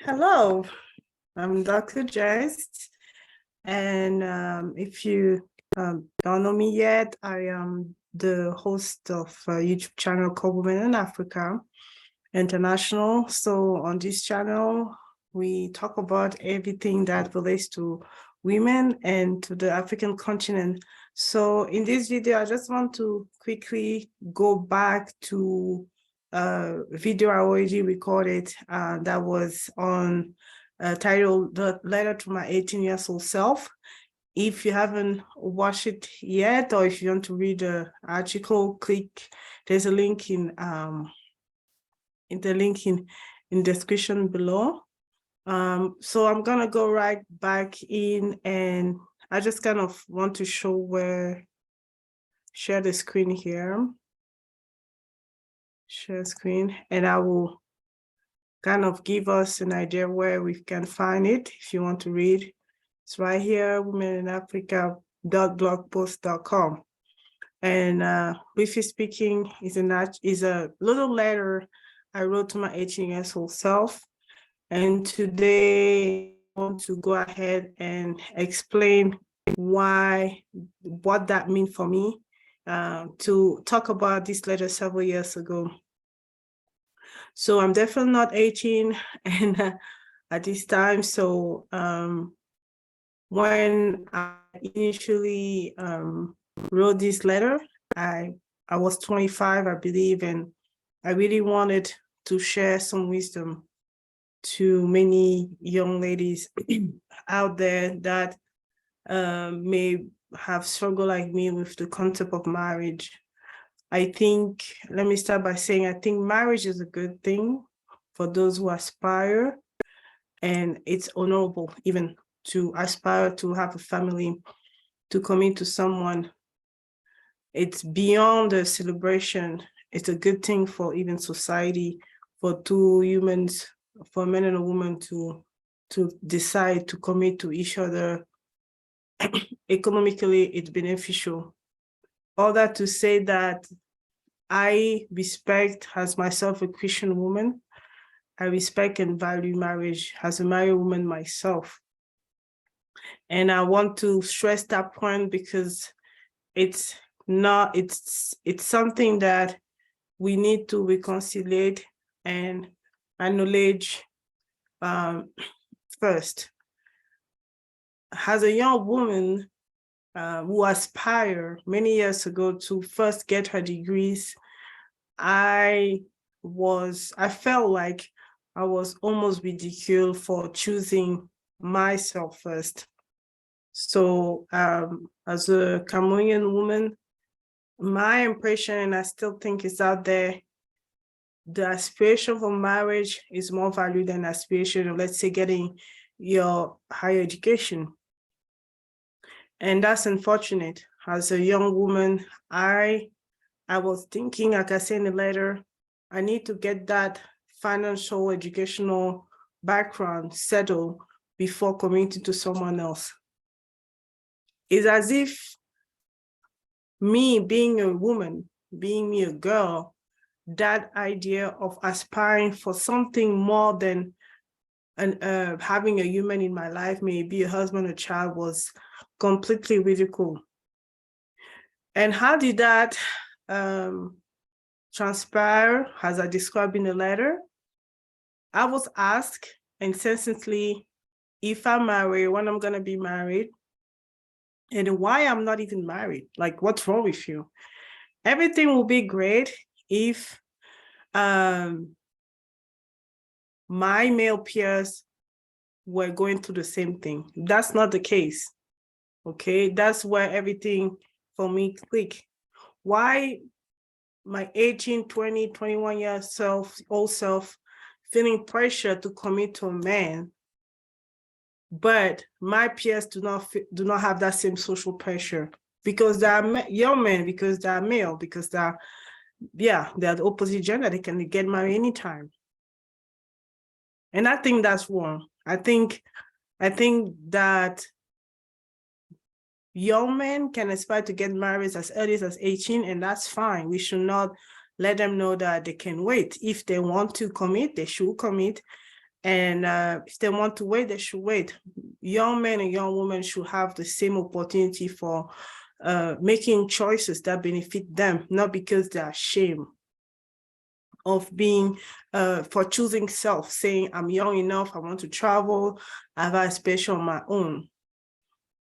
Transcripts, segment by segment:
Hello, I'm Dr. Jess, and if you don't know me yet, I am the host of a YouTube channel called Women in Africa International. So on this channel, we talk about everything that relates to women and to the African continent. So in this video, I just want to quickly go back to a video I already recorded that was on titled The Letter to My 18 Years Old Self. If you haven't watched it yet, or if you want to read the article, there's a link in description below. So I'm gonna go right back in, and I just kind of want to share the screen here. Share screen, and I will kind of give us an idea where we can find it if you want to read. It's right here, womeninafrica.blogpost.com. And briefly speaking, is a little letter I wrote to my 18 years old self. And today I want to go ahead and explain what that means for me, to talk about this letter several years ago. So I'm definitely not 18 and at this time. So when I initially wrote this letter, I was 25, I believe, and I really wanted to share some wisdom to many young ladies out there that may have struggled like me with the concept of marriage. Let me start by saying, I think marriage is a good thing for those who aspire, and it's honorable even to aspire to have a family, to commit to someone. It's beyond a celebration. It's a good thing for even society, for two humans, for a man and a woman to decide to commit to each other. Economically, it's beneficial. All that to say that I respect, as myself a Christian woman, I respect and value marriage as a married woman myself. And I want to stress that point because it's something that we need to reconcile and acknowledge first. As a young woman who aspired many years ago to first get her degrees, I felt like I was almost ridiculed for choosing myself first. So as a Cameroonian woman, my impression, and I still think it's out there, the aspiration for marriage is more valued than aspiration of, let's say, getting your higher education. And that's unfortunate. As a young woman, I was thinking, like I said in the letter, I need to get that financial, educational background settled before committing to someone else. It's as if me being a woman, being me a girl, that idea of aspiring for something more than having a human in my life, maybe a husband, a child, was completely ridiculed. And how did that transpire, as I described in the letter? I was asked incessantly if I'm married, when I'm going to be married, and why I'm not even married. Like, what's wrong with you? Everything will be great if my male peers were going through the same thing. That's not the case. Okay, that's where everything for me clicked. Why my 18, 20, 21 year old self feeling pressure to commit to a man, but my peers do not have that same social pressure because they are young men, because they are male, because they're the opposite gender. They can get married anytime. And I think that's wrong. I think that young men can aspire to get married as early as 18, and that's fine. We should not let them know that they can wait. If they want to commit, they should commit. And if they want to wait, they should wait. Young men and young women should have the same opportunity for making choices that benefit them, not because they're ashamed of being, for choosing self, saying, I'm young enough, I want to travel, I have aspiration on my own.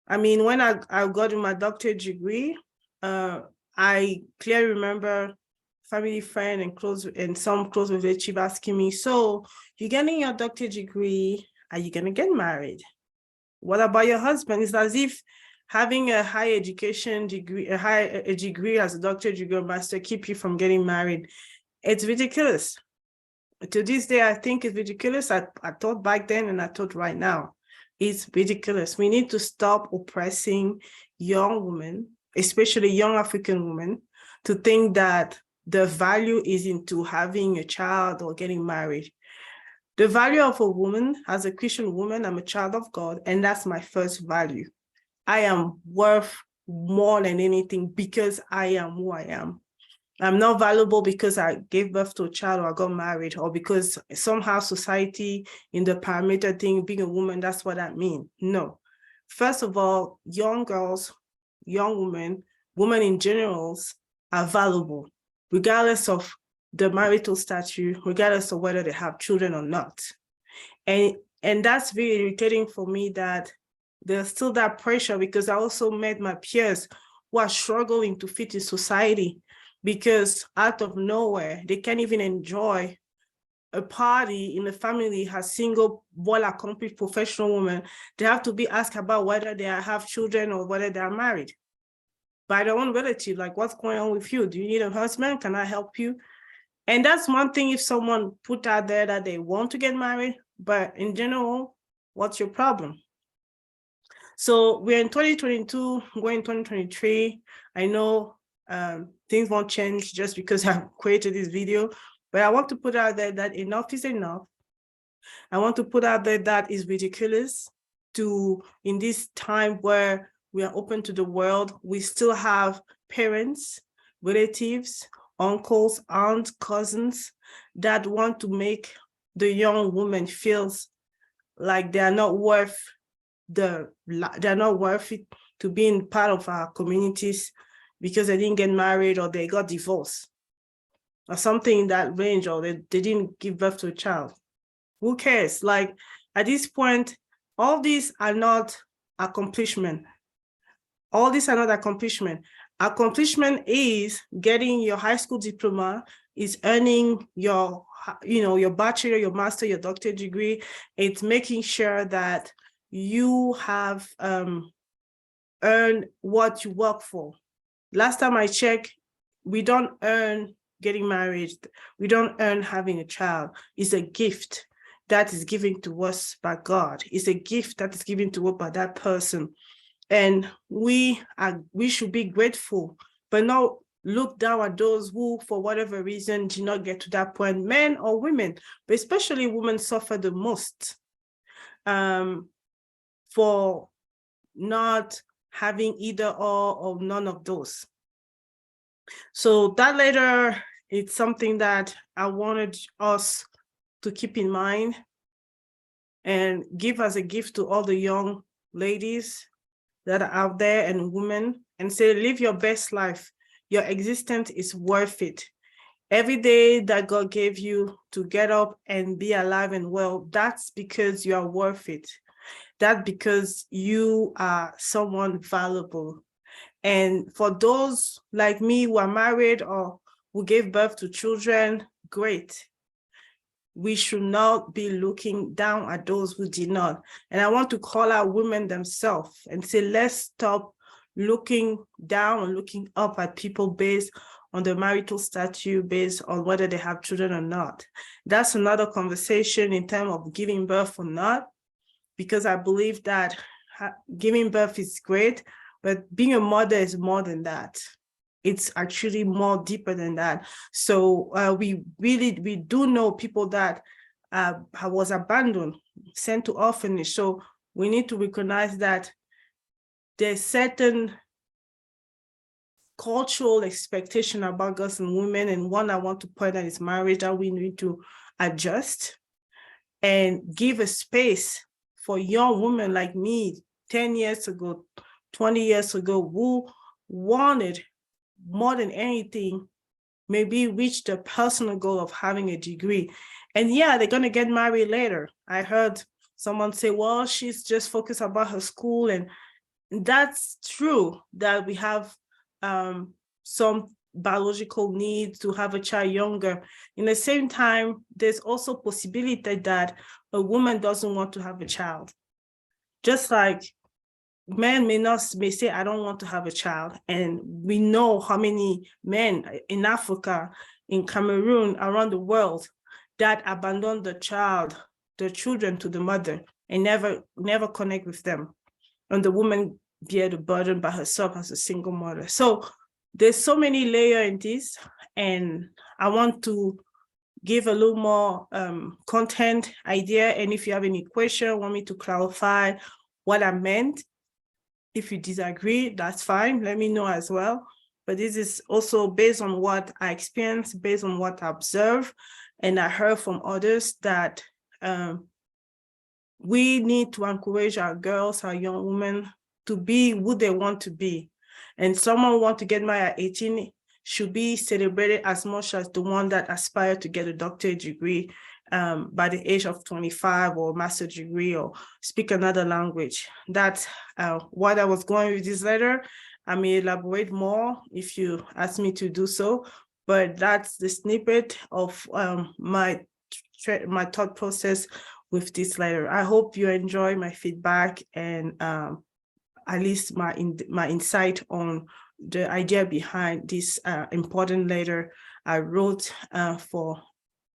I mean, when I got my doctorate degree, I clearly remember family friend and some close relative asking me, so you're getting your doctorate degree, are you gonna get married? What about your husband? It's as if having a high education degree, a degree as a doctorate degree or master keep you from getting married. It's ridiculous. To this day, I think it's ridiculous. I thought back then and I thought right now, it's ridiculous. We need to stop oppressing young women, especially young African women, to think that the value is into having a child or getting married. The value of a woman, as a Christian woman, I'm a child of God, and that's my first value. I am worth more than anything because I am who I am. I'm not valuable because I gave birth to a child or I got married, or because somehow society in the parameter thing, being a woman, that's what that means. No. First of all, young girls, young women in general are valuable, regardless of the marital status, regardless of whether they have children or not. And that's very irritating for me that there's still that pressure, because I also met my peers who are struggling to fit in society, because out of nowhere, they can't even enjoy a party in the family as single, well-accomplished professional women. They have to be asked about whether they have children or whether they are married by their own relative. Like, what's going on with you? Do you need a husband? Can I help you? And that's one thing if someone put out there that they want to get married, but in general, what's your problem? So we're in 2022, going 2023. I know things won't change just because I've created this video, but I want to put out there that enough is enough. I want to put out there that is ridiculous to, in this time where we are open to the world, we still have parents, relatives, uncles, aunts, cousins that want to make the young woman feels like they're not worth it to being part of our communities because they didn't get married or they got divorced or something in that range, or they didn't give birth to a child. Who cares? Like, at this point, all these are not accomplishment. All these are not accomplishment. Accomplishment is getting your high school diploma, is earning your, your bachelor, your master, your doctorate degree. It's making sure that you have earned what you work for. Last time I checked, we don't earn getting married. We don't earn having a child. It's a gift that is given to us by God. It's a gift that is given to us by that person. And we should be grateful, but not look down at those who, for whatever reason, did not get to that point, men or women, but especially women suffer the most for not having either or none of those. So that letter, it's something that I wanted us to keep in mind and give as a gift to all the young ladies that are out there and women, and say, live your best life. Your existence is worth it. Every day that God gave you to get up and be alive and well, that's because you are worth it. That's because you are someone valuable. And for those like me who are married or who gave birth to children, great. We should not be looking down at those who did not. And I want to call out women themselves and say, let's stop looking down and looking up at people based on the marital status, based on whether they have children or not. That's another conversation in terms of giving birth or not, because I believe that giving birth is great, but being a mother is more than that. It's actually more deeper than that. So we do know people that was abandoned, sent to orphanage. So we need to recognize that there's certain cultural expectation about girls and women, and one I want to point out is marriage, that we need to adjust. and give a space for young women like me 10 years ago, 20 years ago, who wanted more than anything, maybe reach the personal goal of having a degree. And yeah, they're going to get married later. I heard someone say, well, she's just focused about her school. And that's true that we have some biological need to have a child younger. In the same time, there's also possibility that a woman doesn't want to have a child. Just like men may say, I don't want to have a child. And we know how many men in Africa, in Cameroon, around the world, that abandon the children to the mother and never connect with them. And the woman bear the burden by herself as a single mother. So there's so many layers in this, and I want to give a little more content idea. And if you have any question, want me to clarify what I meant, if you disagree, that's fine. Let me know as well. But this is also based on what I experienced, based on what I observed, and I heard from others that we need to encourage our girls, our young women, to be who they want to be. And someone who wants to get married at 18 should be celebrated as much as the one that aspires to get a doctorate degree by the age of 25, or master's degree, or speak another language. That's what I was going with this letter. I may elaborate more if you ask me to do so, but that's the snippet of my thought process with this letter. I hope you enjoy my feedback and at least my insight on the idea behind this important letter I wrote for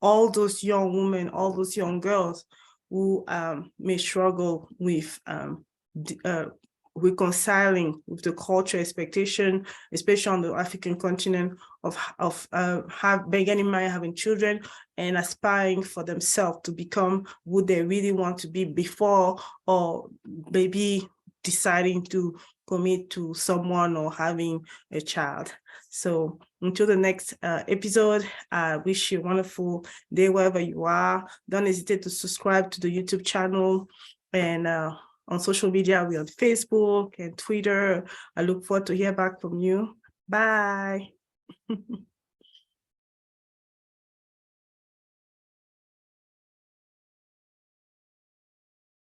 all those young women, all those young girls who may struggle with reconciling with the cultural expectation, especially on the African continent, of getting married, having children, and aspiring for themselves to become who they really want to be before, or maybe deciding to commit to someone or having a child. So until the next episode, I wish you a wonderful day wherever you are. Don't hesitate to subscribe to the YouTube channel, and on social media, we're on Facebook and Twitter. I look forward to hear back from you. Bye.